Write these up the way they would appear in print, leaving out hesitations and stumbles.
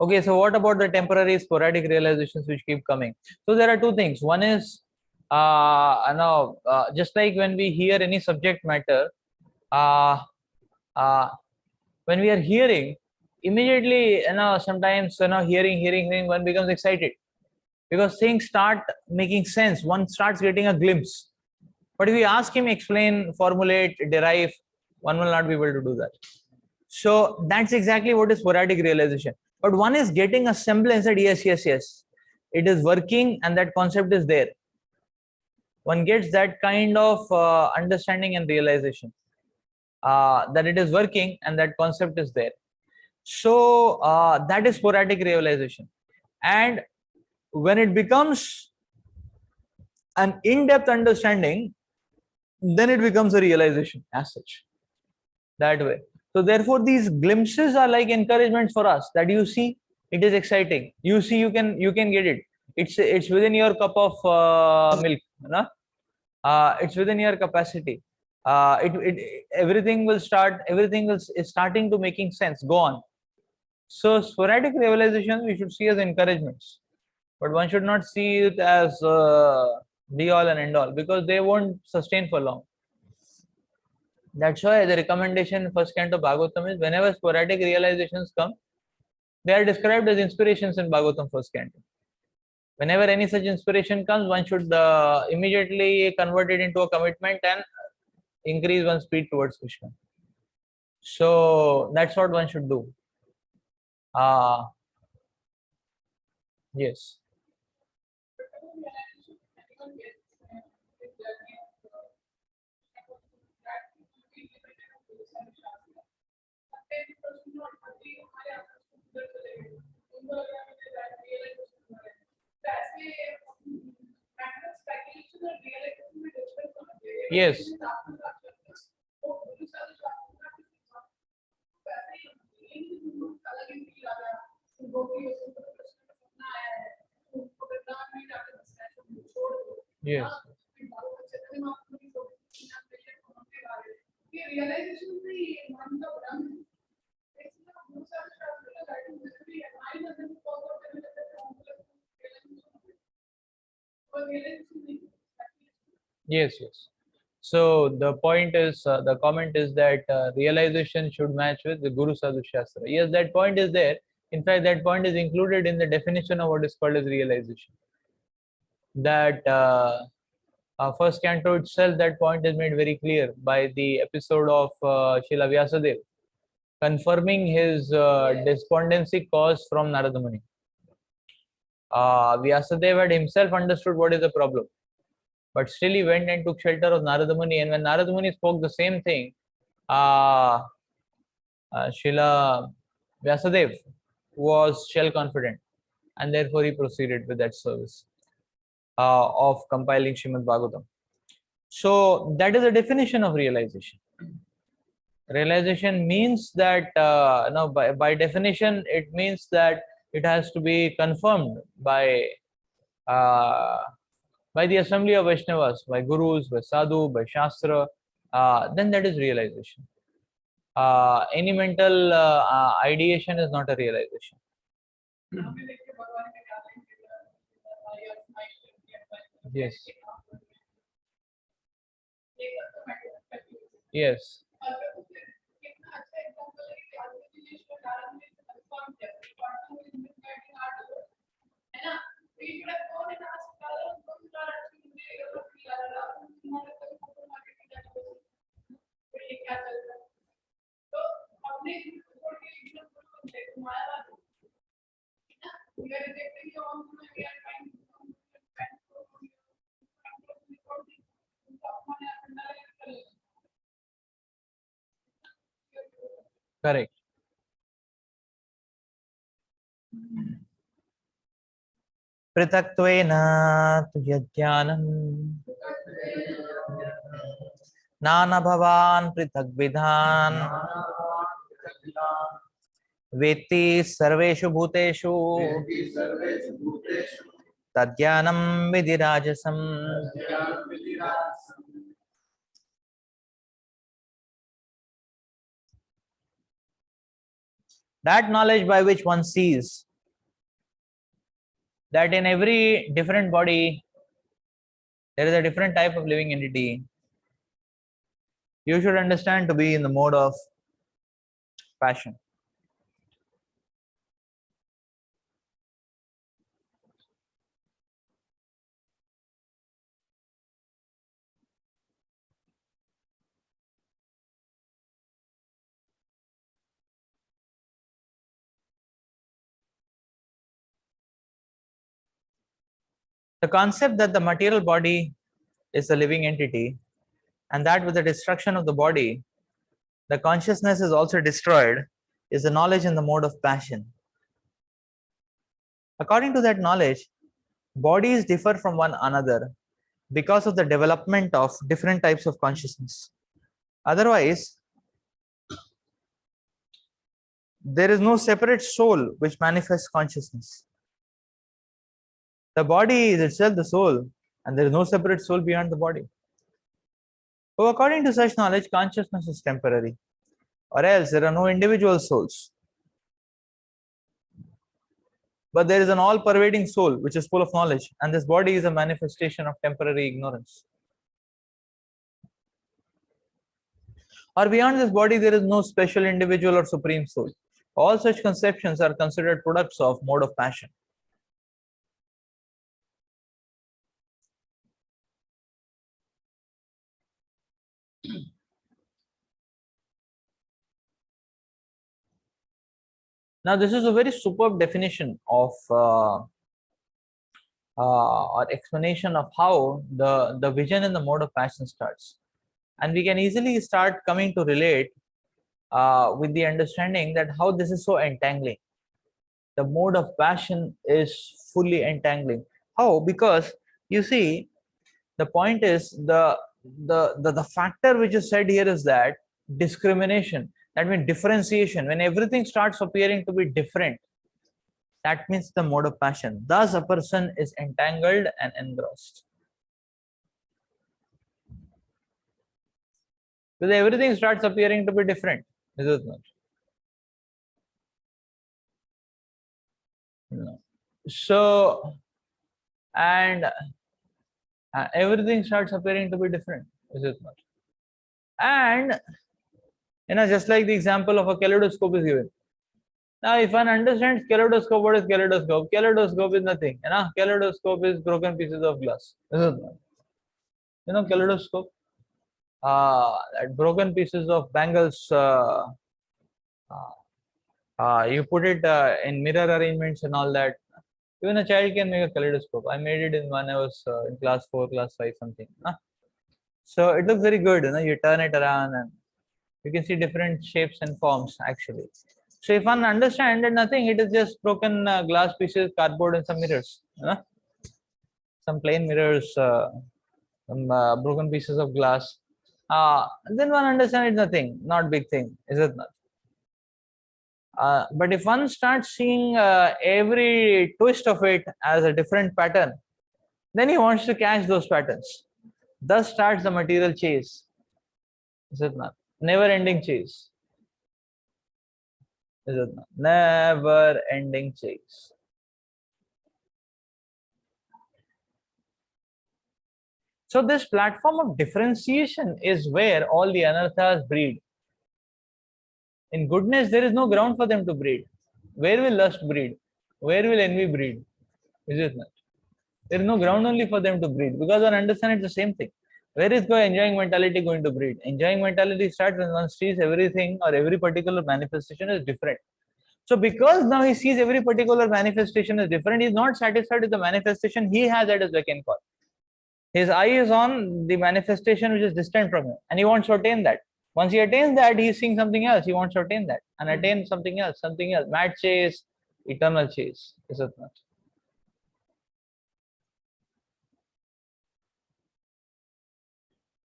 Okay, so what about the temporary sporadic realizations which keep coming? So there are two things. One is, just like when we hear any subject matter, uh, uh, when we are hearing, immediately, sometimes, hearing, one becomes excited because things start making sense. One starts getting a glimpse. But if we ask him, explain, formulate, derive, one will not be able to do that. So that's exactly what is sporadic realization. But one is getting a semblance that yes, it is working and that concept is there. One gets that kind of understanding and realization that it is working and that concept is there. So that is sporadic realization. And when it becomes an in-depth understanding, then it becomes a realization as such, that way. So therefore these glimpses are like encouragements for us, that you see it is exciting, you see you can get it, it's within your cup of milk, it's within your capacity, everything is starting to making sense, go on. So sporadic realizations we should see as encouragements, but one should not see it as be all and end all, because they won't sustain for long. That's why the recommendation in first canto Bhagavatam is, whenever sporadic realizations come, they are described as inspirations in Bhagavatam first canto. Whenever any such inspiration comes, one should immediately convert it into a commitment and increase one's speed towards Krishna. So that's what one should do. Yes. Yes. Yes. Yes, yes. So the point is, the comment is that realization should match with the Guru Sadhu Shastra. Yes, that point is there. In fact, that point is included in the definition of what is called as realization. That first canto itself, that point is made very clear by the episode of Srila Vyasadeva, confirming his despondency caused from Narada Muni. Vyasadeva had himself understood what is the problem, but still he went and took shelter of Narada Muni. And when Narada Muni spoke the same thing, Srila Vyasadeva was shell confident, and therefore he proceeded with that service of compiling Srimad Bhagavatam. So that is a definition of realization. Realization means that, by definition, it means that it has to be confirmed by the assembly of Vaishnavas, by gurus, by sadhu, by shastra. Then that is realization. Any mental ideation is not a realization. Yes. Yes. Correct. पृथक्त्वेन तु यज्ञानं नानभवान् पृथग्विधान् वेत्ति सर्वेषु भूतेषु तज्ज्ञानं विधिराजसम्. That knowledge by which one sees that in every different body there is a different type of living entity, you should understand to be in the mode of passion. The concept that the material body is a living entity, and that with the destruction of the body, the consciousness is also destroyed, is the knowledge in the mode of passion. According to that knowledge, bodies differ from one another because of the development of different types of consciousness. Otherwise, there is no separate soul which manifests consciousness. The body is itself the soul, and there is no separate soul beyond the body. So, according to such knowledge, consciousness is temporary, or else there are no individual souls. But there is an all-pervading soul which is full of knowledge, and this body is a manifestation of temporary ignorance. Or beyond this body, there is no special individual or supreme soul. All such conceptions are considered products of mode of passion. Now, this is a very superb definition of or explanation of how the vision in the mode of passion starts. And we can easily start coming to relate with the understanding that how this is so entangling. The mode of passion is fully entangling. How? Because you see, the point is the factor which is said here is that discrimination, that means differentiation. When everything starts appearing to be different, that means the mode of passion. Thus, a person is entangled and engrossed. Because everything starts appearing to be different, is it not? No. So, and everything starts appearing to be different, is it not? And just like the example of a kaleidoscope is given. Now, if one understands kaleidoscope, what is kaleidoscope? Kaleidoscope is nothing. Kaleidoscope is broken pieces of glass. Is it not? Kaleidoscope. That broken pieces of bangles. You put it in mirror arrangements and all that. Even a child can make a kaleidoscope. I made it in when I was in class 4, class 5, something. So it looks very good. You turn it around and you can see different shapes and forms actually. So if one understands that nothing, it is just broken glass pieces, cardboard, and some mirrors. Some plain mirrors, some broken pieces of glass. Then one understands it's nothing, not big thing, is it not? But if one starts seeing every twist of it as a different pattern, then he wants to catch those patterns. Thus starts the material chase. Is it not? Never-ending chase. Is it not? Never-ending chase. So this platform of differentiation is where all the anarthas breed. In goodness, there is no ground for them to breed. Where will lust breed? Where will envy breed? Is it not? There is no ground only for them to breed, because one understands it's the same thing. Where is the enjoying mentality going to breed? Enjoying mentality starts when one sees everything or every particular manifestation is different. So because now he sees every particular manifestation is different, he is not satisfied with the manifestation he has at his beck and call. His eye is on the manifestation which is distant from him, and he wants to attain that. Once he attains that, he is seeing something else. He wants to attain that and attain something else, something else. Mad chase, eternal chase. Is it not?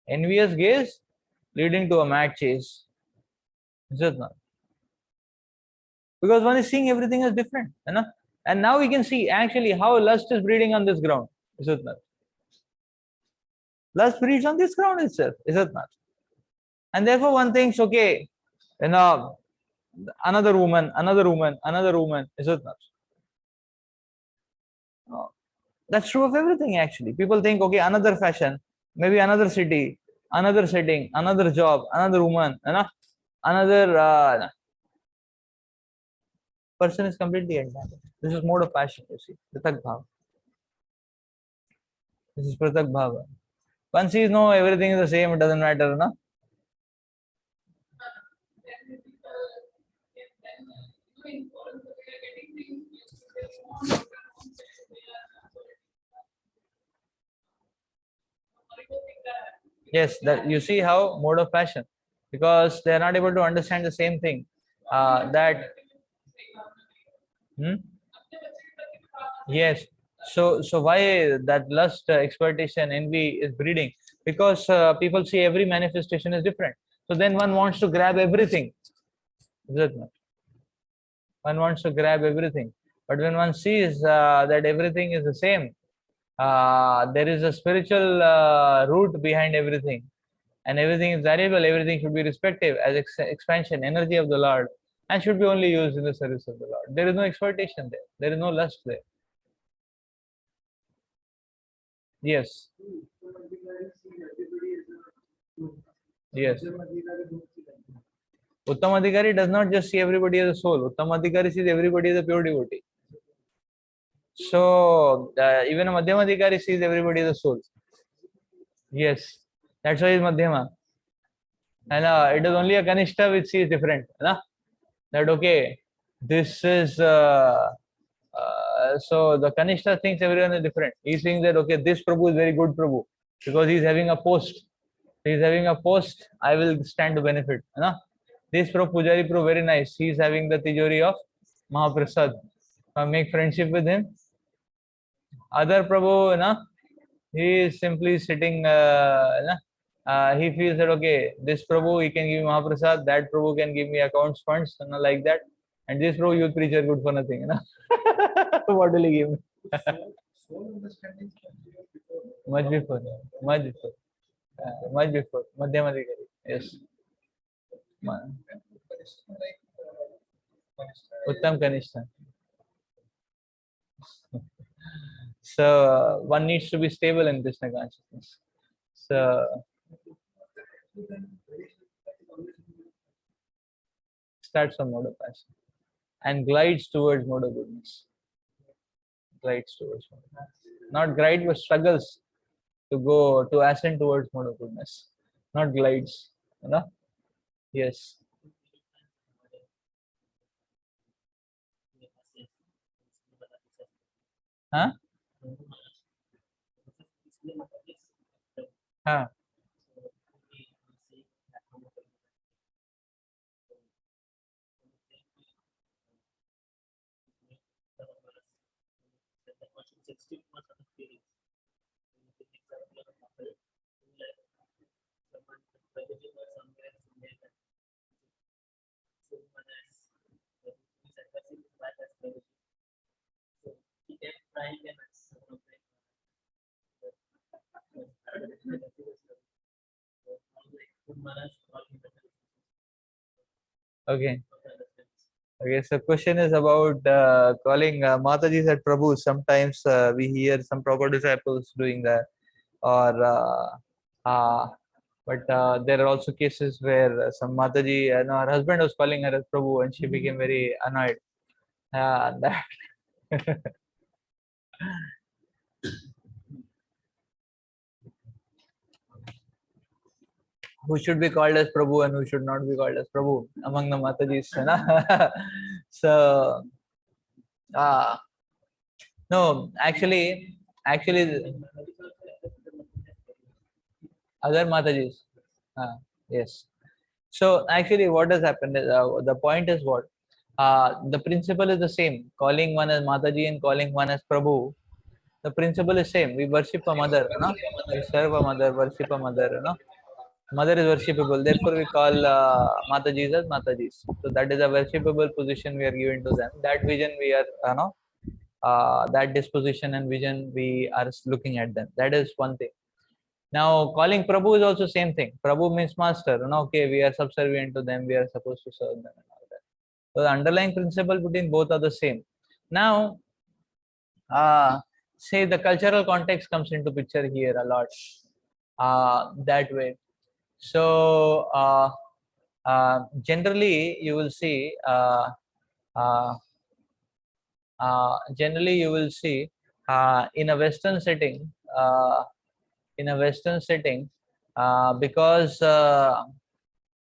Envious gaze leading to a mad chase. Is it not? Because one is seeing everything as different. And now we can see actually how lust is breeding on this ground. Is it not? Lust breeds on this ground itself. Is it not? And therefore one thinks, okay, another woman, another woman, another woman. Is it not? No. That's true of everything actually. People think, okay, another fashion, maybe another city, another setting, another job, another woman, you know, another person is completely entire. This is mode of passion, you see. Pratak bhava. This is pratak bhava. One sees, no, everything is the same, it doesn't matter, no? Yes, that you see how mode of passion, because they are not able to understand the same thing. That hmm? Yes. So why that lust, exploitation, envy is breeding? Because people see every manifestation is different. So then one wants to grab everything. Is it not? One wants to grab everything. But when one sees that everything is the same, there is a spiritual root behind everything, and everything is variable. Everything should be respective as expansion, energy of the Lord, and should be only used in the service of the Lord. There is no exploitation there. There is no lust there. Yes. Yes. Uttamadhikari does not just see everybody as a soul. Uttamadhikari sees everybody as a pure devotee. So even a Madhyamadhikari sees everybody as a soul. Yes. That's why he's Madhyama. And it is only a Kanishta which sees different. Na? That okay, this is so the Kanishta thinks everyone is different. He thinks that okay, this Prabhu is very good Prabhu because he's having a post. He's having a post, I will stand to benefit. Na? This Prabhu Pujari Prabhu very nice. He's having the Tijori of Mahaprasad. Make friendship with him. Other Prabhu, na, he is simply sitting. He feels that okay, this Prabhu he can give me Mahaprasad, that Prabhu can give me accounts funds, like that, and this Prabhu youth preacher good for nothing. What will he give me? Much before, much before, much before. Madhyamadhikari. Yes. Uttam Kanishta. So one needs to be stable in Krishna consciousness. So starts from mode of passion and glides towards mode of goodness. Glides towards mode of passion. Not glide, but struggles to go to ascend towards mode of goodness. Not glides. You know? Yes. Huh? Huh? Okay. Okay, so question is about calling Mataji's at Prabhu. Sometimes we hear some proper disciples doing that, or but there are also cases where some Mataji, no, her husband was calling her as Prabhu, and she became very annoyed. That who should be called as Prabhu and who should not be called as Prabhu among the Matajis. So uh, no, actually, other Matajis. Yes. So actually, what has happened is the point is what the principle is the same. Calling one as Mataji and calling one as Prabhu, the principle is same. We worship a mother, no? We serve a mother, worship a mother, no? Mother is worshipable. Therefore, we call Matajis as Matajis. So that is a worshipable position we are giving to them. That vision we are, that disposition and vision we are looking at them. That is one thing. Now, calling Prabhu is also same thing. Prabhu means master. Okay, we are subservient to them. We are supposed to serve them and all that. So the underlying principle between both are the same. Now, say the cultural context comes into picture here a lot, that way. So generally you will see uh, in a Western setting, because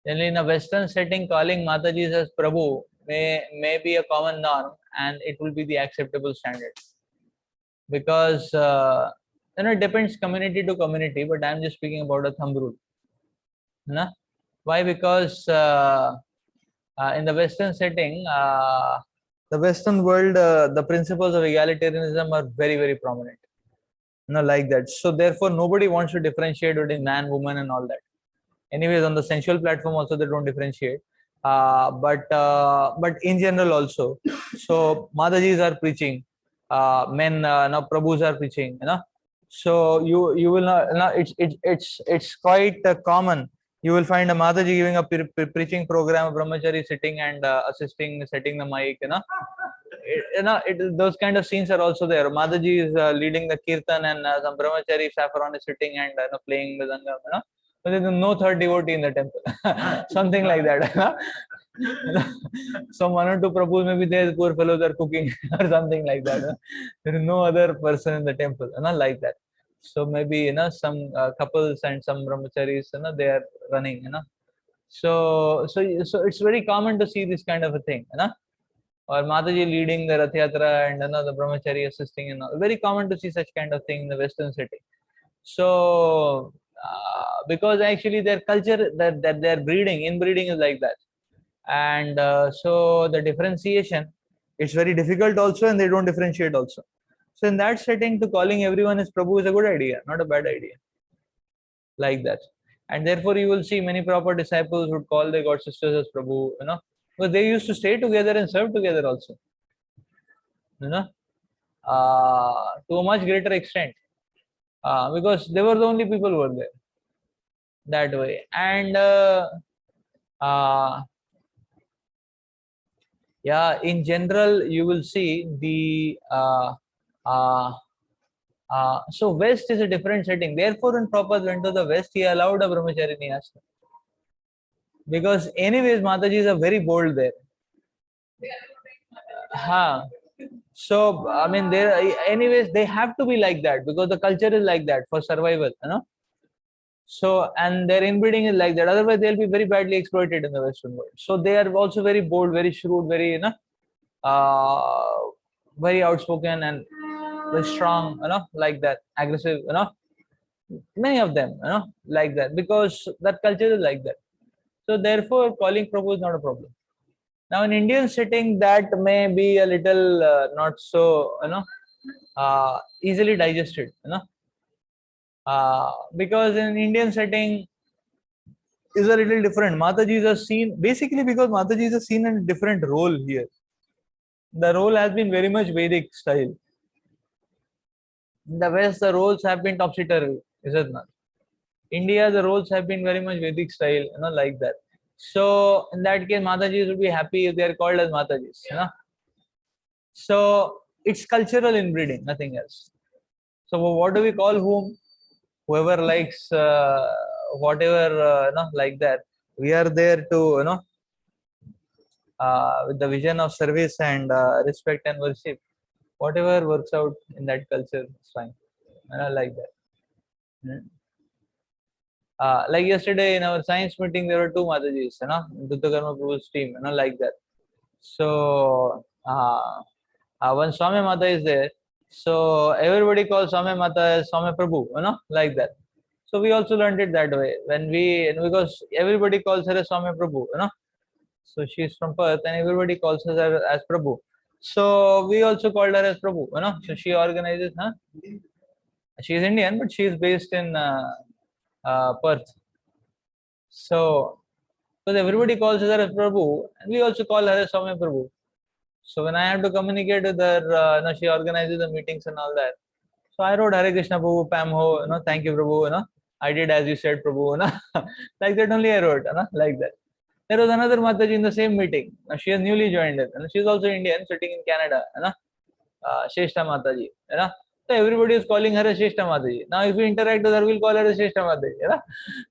generally in a Western setting, calling Mataji as Prabhu may be a common norm, and it will be the acceptable standard, because it depends community to community, but I'm just speaking about a thumb rule. Why? Because in the Western setting, the Western world, the principles of egalitarianism are very, very prominent. Like that. So therefore, nobody wants to differentiate between man, woman, and all that. Anyways, on the sensual platform also they don't differentiate. But in general also. So Madajis are preaching, men, now Prabhus are preaching. So you will not. It's quite common. You will find a Mataji giving a preaching program, a brahmachari sitting and assisting, setting the mic. Those kind of scenes are also there. Mataji is leading the kirtan, and some brahmachari saffron is sitting and playing the zangam. But there is no third devotee in the temple. Something like that. So one or two Prabhus maybe there, poor fellows are cooking or something like that. There is no other person in the temple, not like that. So maybe some couples and some brahmacharis, they are running. So it's very common to see this kind of a thing. Or Mataji leading the Rath Yatra and the brahmachari assisting, very common to see such kind of thing in the Western setting. So because actually their culture, that their inbreeding is like that, and so the differentiation, it's very difficult also, and they don't differentiate also. So in that setting, to calling everyone as Prabhu is a good idea, not a bad idea, like that. And therefore you will see many proper disciples would call their god sisters as Prabhu, but they used to stay together and serve together also, to a much greater extent, because they were the only people who were there, that way. And yeah, in general you will see the so West is a different setting. Therefore when Prabhupada went to the West, he allowed a brahmacharini ashram, because anyways Matajis are very bold there. So I mean, anyways they have to be like that, because the culture is like that for survival, So, and their inbreeding is like that. Otherwise, they'll be very badly exploited in the Western world. So they are also very bold, very shrewd, very very outspoken and very strong, like that, aggressive, many of them, like that, because that culture is like that. So therefore, calling Prabhu is not a problem. Now, in Indian setting, that may be a little not so, easily digested, because in Indian setting is a little different. Mataji is seen, basically because Mataji is seen in a different role here. The role has been very much Vedic style. In the West, the roles have been topsy-turvy, is it not? India, the roles have been very much Vedic style, like that. So in that case, Matajis would be happy if they are called as Matajis, So it's cultural inbreeding, nothing else. So what do we call whom? Whoever likes whatever, like that. We are there to, with the vision of service and respect and worship. Whatever works out in that culture is fine, like that. Like yesterday in our science meeting, there were two Matajis, Duttakarma Prabhu's team, like that. So when Swami Mata is there, so everybody calls Swami Mata as Swami Prabhu, like that. So we also learned it that way, because everybody calls her as Swami Prabhu, So she's from Perth, and everybody calls her as Prabhu. So we also called her as Prabhu, So she organizes, She is Indian, but she is based in Perth. So, because everybody calls her as Prabhu, and we also call her as Swami Prabhu. So when I have to communicate with her, she organizes the meetings and all that. So I wrote Hare Krishna Prabhu, Pam Ho, thank you Prabhu, I did as you said Prabhu, like that only I wrote, like that. There was another Mataji in the same meeting. Now she has newly joined it, and she's also Indian, sitting in Canada. Shrestha Mataji. So everybody is calling her a Shrestha Mataji. Now if we interact with her, we'll call her a Shrestha Mataji.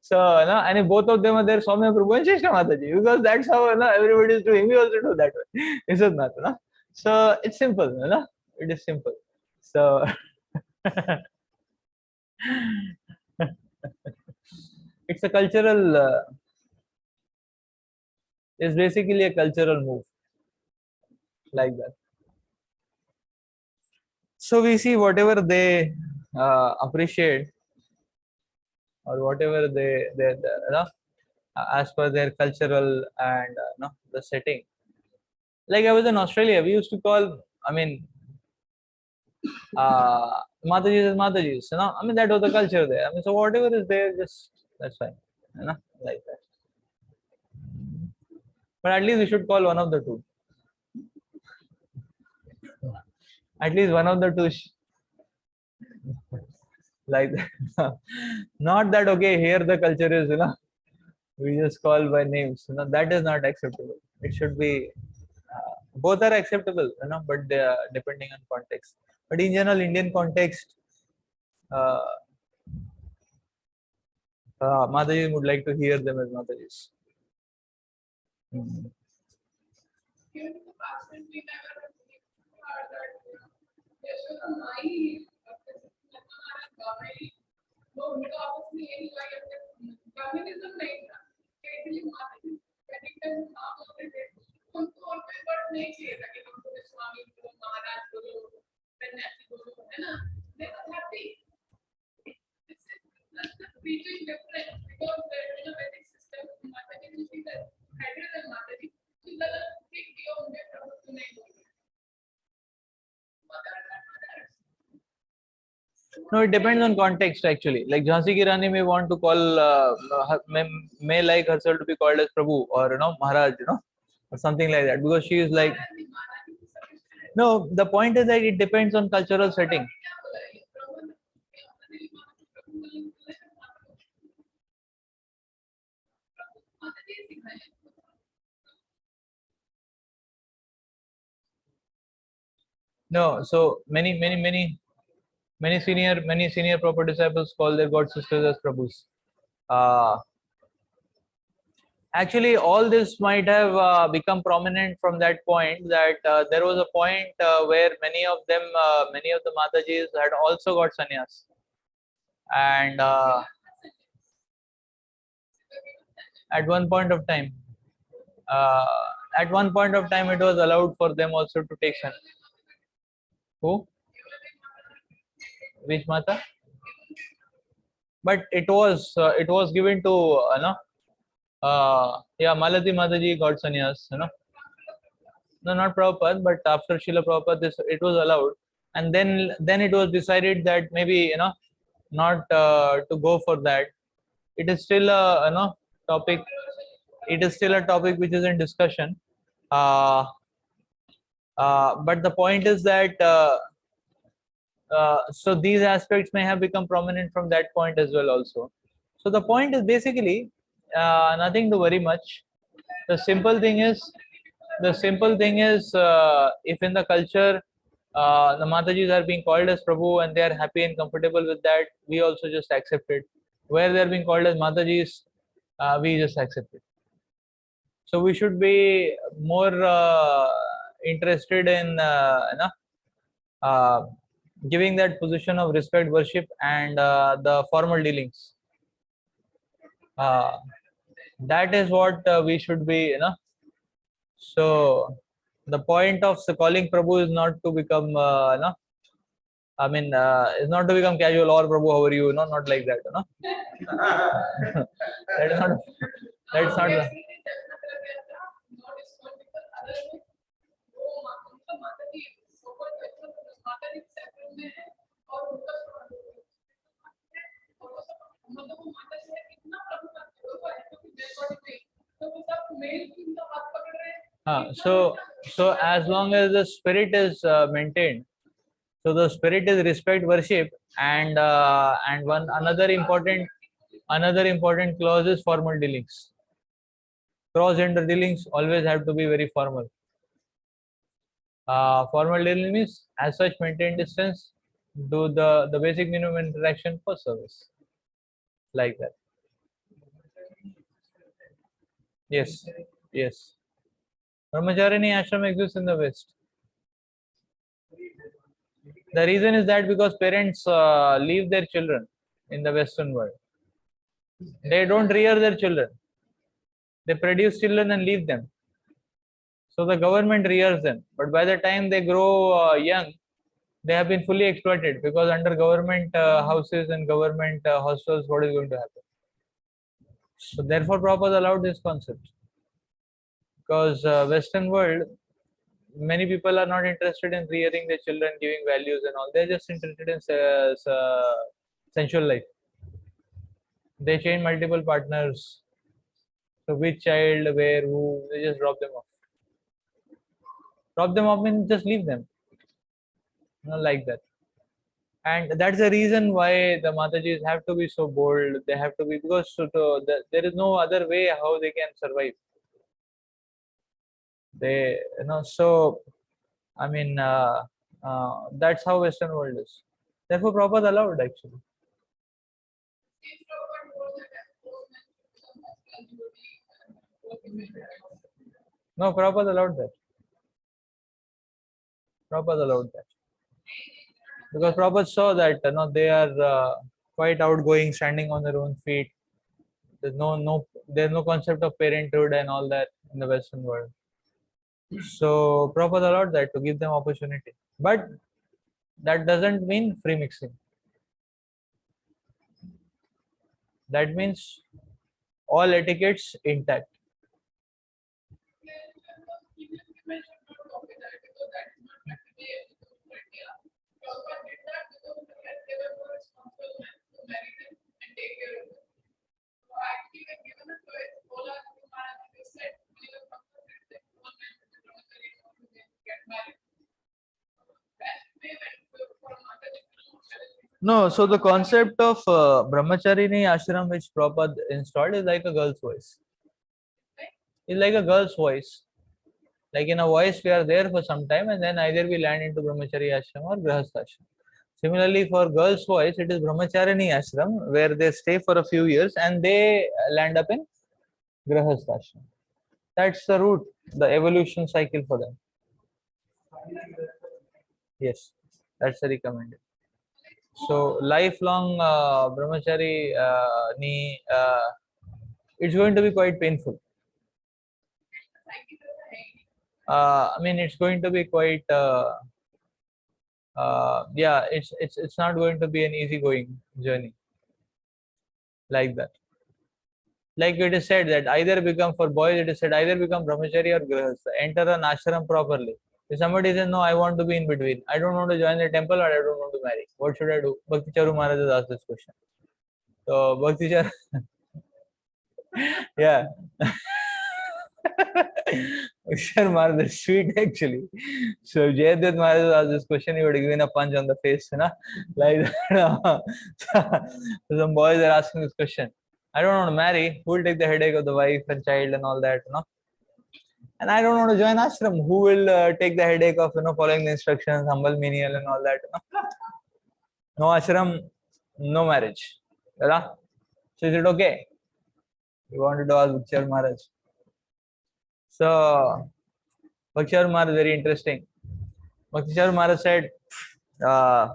So and if both of them are there, Soumya Prabhu and Shrestha Mataji, because that's how everybody is doing. We also do that way. Isn't that? So it's simple. It is simple. So it's a cultural. It's basically a cultural move, like that. So we see whatever they appreciate, or whatever they as per their cultural and the setting. Like I was in Australia, we used to call, Matajis is Matajis. That was the culture there. So whatever is there, just that's fine. Like that. But at least we should call one of the two. At least one of the two. Like that. Not that, okay, here the culture is, we just call by names. That is not acceptable. It should be, both are acceptable, but they are depending on context. But in general, Indian context, Mataji would like to hear them as Matajis. No, it depends on context actually. Like Jhansi Ki Rani may want to call, may like herself to be called as Prabhu or Maharaj, or something like that, because she is like. No, the point is that it depends on cultural setting. No, so many senior proper disciples call their god sisters as Prabhus. Actually, all this might have become prominent from that point, that there was a point where many of the Matajis had also got sannyas. And at one point of time, it was allowed for them also to take sannyas. Who? Which Mata? But it was given to Malati Mataji got sannyas, No, not Prabhupada, but after Srila Prabhupada, it was allowed, and then it was decided that maybe not to go for that. It is still a topic. It is still a topic which is in discussion. But the point is that so these aspects may have become prominent from that point as well also. So the point is basically nothing to worry much. The simple thing is, if in the culture the Matajis are being called as Prabhu and they are happy and comfortable with that, we also just accept it. Where they are being called as Matajis, we just accept it. So we should be more interested in giving that position of respect, worship, and the formal dealings. That is what we should be, So the point of calling Prabhu is not to become, is not to become casual or Prabhu, how are you? Not like that, that is not. That's not the. So as long as the spirit is maintained, so the spirit is respect, worship, and another important clause is formal dealings. Cross-gender dealings always have to be very formal. Formal dealing means as such maintain distance, do the basic minimum interaction for service, like that. Yes, yes. Brahmacharini ashram exists in the West. The reason is that because parents leave their children in the Western world. They don't rear their children. They produce children and leave them. So the government rears them. But by the time they grow young, they have been fully exploited, because under government houses and government hostels, what is going to happen? So therefore, Prabhupada allowed this concept, because Western world, many people are not interested in rearing their children, giving values and all. They're just interested in sensual life. They change multiple partners. So which child, where, who, they just drop them off. Drop them off means just leave them. Like that. And that's the reason why the Matajis have to be so bold. They have to be, because there is no other way how they can survive. They, so I mean, that's how Western world is. Therefore, Prabhupada allowed actually. No, Prabhupada allowed that. Prabhupada allowed that. Because Prabhupada saw that they are quite outgoing, standing on their own feet. There's no concept of parenthood and all that in the Western world. So Prabhupada allowed that to give them opportunity. But that doesn't mean free mixing. That means all etiquettes intact. No, so the concept of Brahmacharini ashram which Prabhupada installed is like a girl's voice. It's like a girl's voice. Like in a voice, we are there for some time and then either we land into Brahmachari ashram or Grihastha ashram. Similarly, for girls' voice, it is Brahmacharini ashram where they stay for a few years and they land up in Grihastha ashram. That's the route, the evolution cycle for them. Yes, that's the recommended. So lifelong brahmachari it's going to be quite painful. I mean, it's going to be quite yeah, it's not going to be an easygoing journey like that. Like it is said that either become, for boys it is said either become brahmachari or grihastha, enter an ashram properly. If somebody says no, I want to be in between, I don't want to join the temple or I don't want to marry, what should I do? Bhakti Charu Maharaj has asked this question. So Bhakti Charu yeah. Sure, Maharaj is sweet actually. So if Jayadvaita Maharaj asked this question, he would have given a punch on the face, like that. So some boys are asking this question. I don't want to marry. Who will take the headache of the wife and child and all that, And I don't want to join ashram. Who will take the headache of following the instructions, humble menial and all that? No ashram, no marriage. So is it okay? You wanted to ask Bhakti Maharaj. So Bhakti Maharaj is very interesting. Bhakti Maharaj said, uh,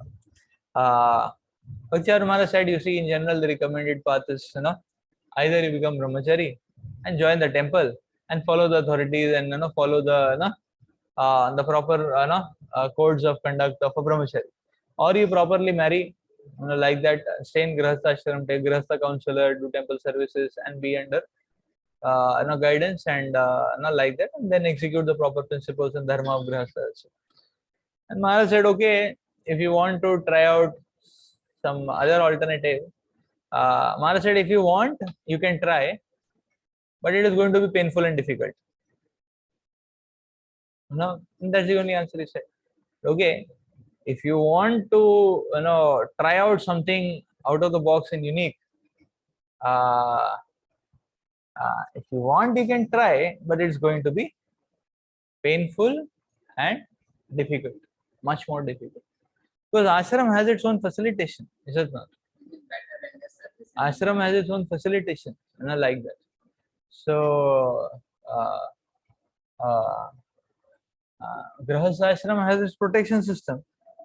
Bhakti Maharaj said, you see, in general, the recommended path is, either you become brahmachari and join the temple and follow the authorities and follow the proper codes of conduct of a brahmachari, or you properly marry, like that, stay in grihastha ashram, take grihastha counselor, do temple services, and be under guidance and like that, and then execute the proper principles and dharma of grihastha. And Maharaj said, okay, if you want to try out some other alternative, Maharaj said, if you want, you can try, but it is going to be painful and difficult. That's the only answer he said. Okay, if you want to, try out something out of the box and unique, If you want, you can try, but it's going to be painful and difficult, much more difficult. Because ashram has its own facilitation, is it not? Ashram has its own facilitation, like that. So, Grahastha ashram has its protection system,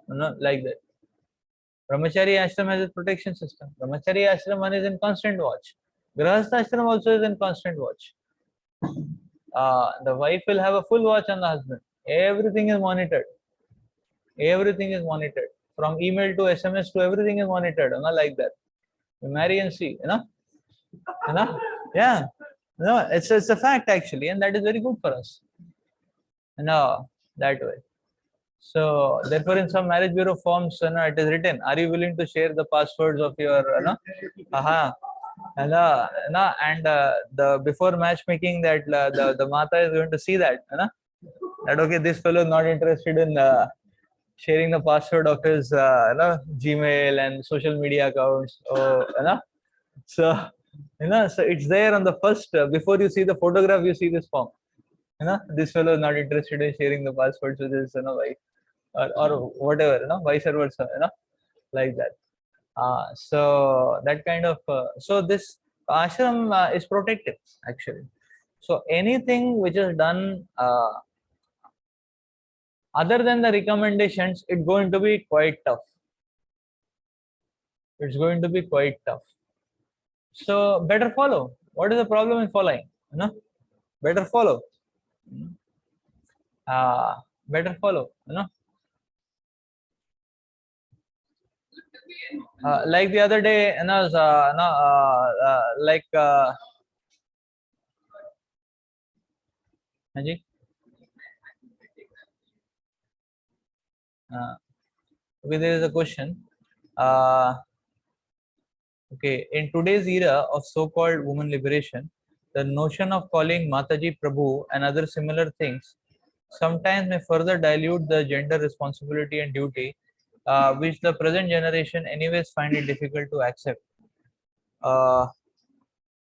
like that. Brahmachari ashram has its protection system. Brahmachari ashram one is in constant watch. Grahastha ashram also is in constant watch. The wife will have a full watch on the husband. Everything is monitored. Everything is monitored. From email to SMS to everything is monitored, like that. You marry and see, yeah. No, it's a fact actually, and that is very good for us. That way. So therefore, in some marriage bureau forms, it is written: are you willing to share the passwords of your, and the before matchmaking, that the mata is going to see that, that okay, this fellow is not interested in sharing the password of his Gmail and social media accounts. Oh, so so it's there on the first, before you see the photograph, you see this form. This fellow is not interested in sharing the passwords with his wife, or whatever, vice versa, like that. So that kind of so this ashram is protective actually. So anything which is done other than the recommendations, it's going to be quite tough. It's going to be quite tough. So better follow. What is the problem in following? Better follow. Better follow. Like the other day, like okay, there is a question. Okay, in today's era of so-called women liberation, the notion of calling Mataji Prabhu and other similar things sometimes may further dilute the gender responsibility and duty, which the present generation anyways find it difficult to accept. I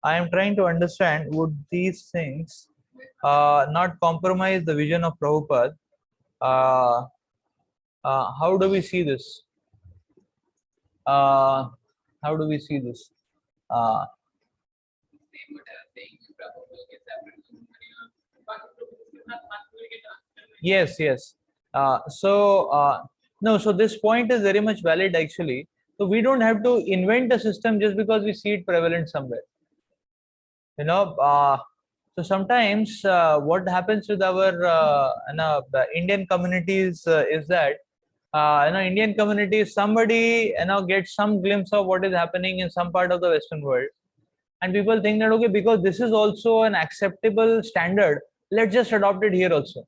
am trying to understand, would these things not compromise the vision of Prabhupada? How do we see this? How do we see this? Yes, yes. No, so this point is very much valid actually. So we don't have to invent a system just because we see it prevalent somewhere. So sometimes what happens with our the Indian communities is that Indian communities, somebody gets some glimpse of what is happening in some part of the Western world, and people think that okay, because this is also an acceptable standard, let's just adopt it here also.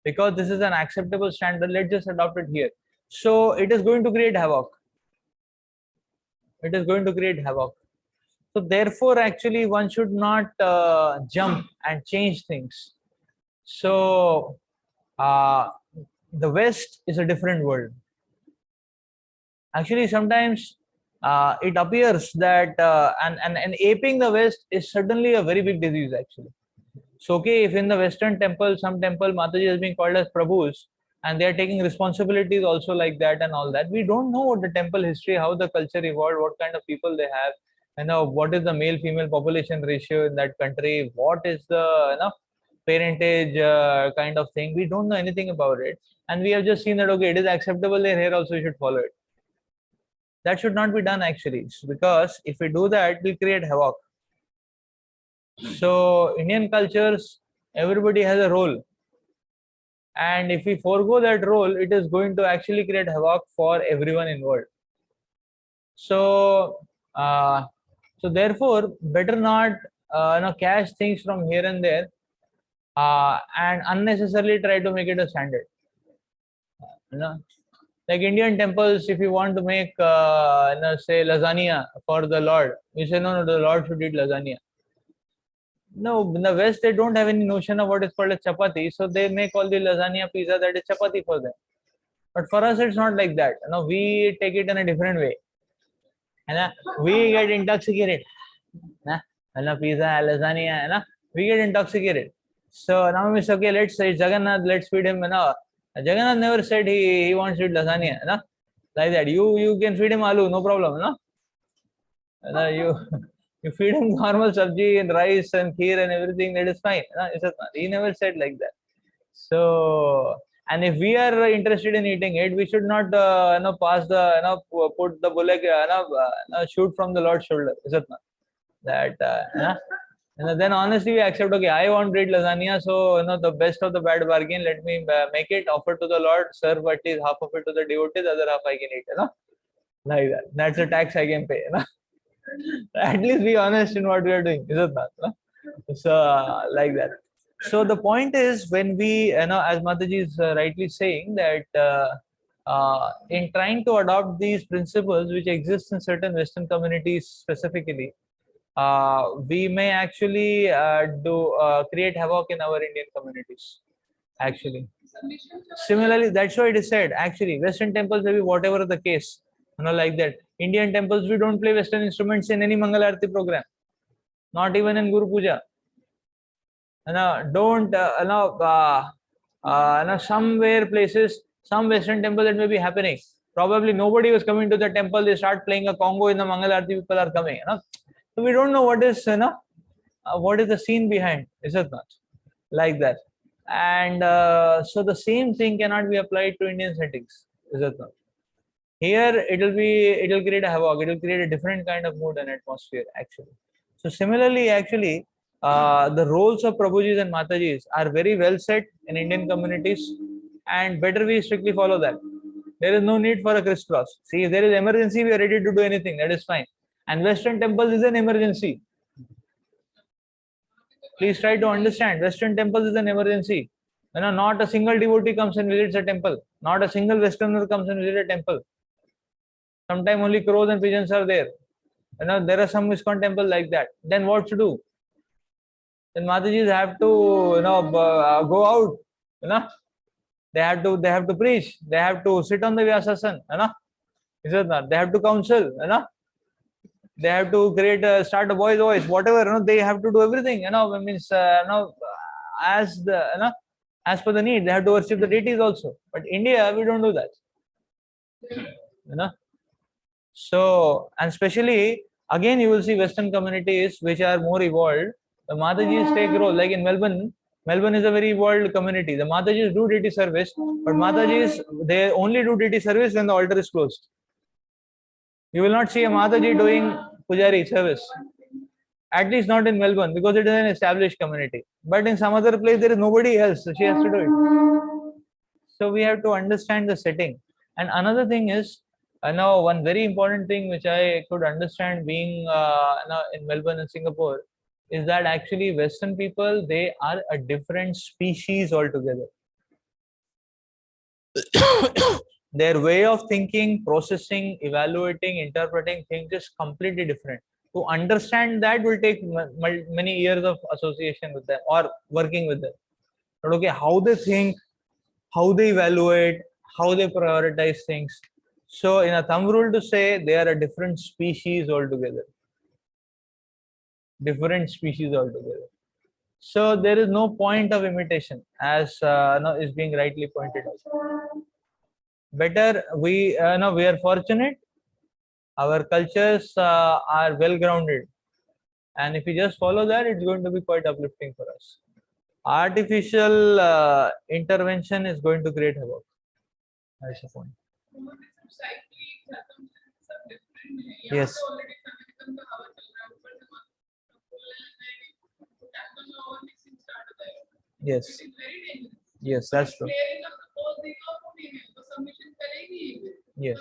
Because this is an acceptable standard, let's just adopt it here. So it is going to create havoc. It is going to create havoc. So therefore, actually, one should not jump and change things. So the West is a different world. Actually, sometimes it appears that and aping the West is certainly a very big disease actually. So okay, if in the Western temple, some temple Mataji is being called as Prabhus, and they are taking responsibilities also like that and all that. We don't know what the temple history, how the culture evolved, what kind of people they have, what is the male-female population ratio in that country, what is the parentage kind of thing. We don't know anything about it, and we have just seen that okay, it is acceptable there, here also you should follow it. That should not be done actually, because if we do that, we create havoc. So Indian cultures, everybody has a role, and if we forego that role, it is going to actually create havoc for everyone involved. So so therefore, better not cash things from here and there and unnecessarily try to make it a standard. Like Indian temples, if you want to make say lasagna for the Lord, you say no, the Lord should eat lasagna. No, in the West, they don't have any notion of what is called a chapati, so they make all the lasagna pizza that is chapati for them. But for us, it's not like that. We take it in a different way. And we get intoxicated. pizza, lasagna, we get intoxicated. So now it's okay, let's say Jagannath, let's feed him, Jagannath never said he wants to eat lasagna, like that. You can feed him aloo, no problem, you you feed him normal sabji and rice and kheer and everything, that is fine. He never said like that. So, and if we are interested in eating it, we should not pass the put the bullock shoot from the Lord's shoulder. Is it not? That then honestly we accept. Okay, I want to eat lasagna, so the best of the bad bargain. Let me make it, offer to the Lord, serve at least half of it to the devotees, other half I can eat. Like that. That's a tax I can pay. At least be honest in what we are doing. Is it not? So like that. So the point is, when we, as Mataji is rightly saying, that in trying to adopt these principles which exist in certain Western communities specifically, we may actually create havoc in our Indian communities. Actually, similarly, that's why it is said. Actually, Western temples, maybe whatever the case, like that. Indian temples, we don't play Western instruments in any Mangal Arati program, not even in Guru Puja. Don't somewhere places, some Western temple that may be happening. Probably nobody was coming to the temple. They start playing a Congo in the Mangal Arati. People are coming. So we don't know what is what is the scene behind. Is it not like that? And so the same thing cannot be applied to Indian settings. Is it not? Here it will create a havoc. It will create a different kind of mood and atmosphere actually. So similarly, actually, the roles of Prabhujis and Matajis are very well set in Indian communities, and better we strictly follow that. There is no need for a crisscross. See, if there is emergency, we are ready to do anything. That is fine. And Western temples is an emergency. Please try to understand. Western temples is an emergency. Not a single devotee comes and visits a temple. Not a single Westerner comes and visits a temple. Sometimes only crows and pigeons are there. There are some ISKCON temples like that. Then what to do? Then Matajis have to go out. They have to preach. They have to sit on the Vyasasan. Is it not? They have to counsel. They have to start a boy's voice. Whatever. They have to do everything. Means as the as per the need. They have to worship the deities also. But India, we don't do that. So, and especially again, you will see Western communities which are more evolved. The Matajis take role, like in Melbourne. Melbourne is a very evolved community. The Matajis do deity service, but Matajis, they only do deity service when the altar is closed. You will not see a Mataji doing Pujari service. At least not in Melbourne, because it is an established community. But in some other place, there is nobody else, so she has to do it. So we have to understand the setting. And another thing is, now one very important thing which I could understand being in Melbourne and Singapore is that actually Western people, they are a different species altogether. Their way of thinking, processing, evaluating, interpreting things is completely different. To understand that will take many years of association with them or working with them. But okay, how they think, how they evaluate, how they prioritize things. So in a thumb rule to say, they are a different species altogether. Different species altogether. So there is no point of imitation, as is being rightly pointed out. Better we we are fortunate. Our cultures are well grounded, and if we just follow that, it's going to be quite uplifting for us. Artificial intervention is going to create havoc. That's the point. Yes. Yes. Yes, that's true. Yes.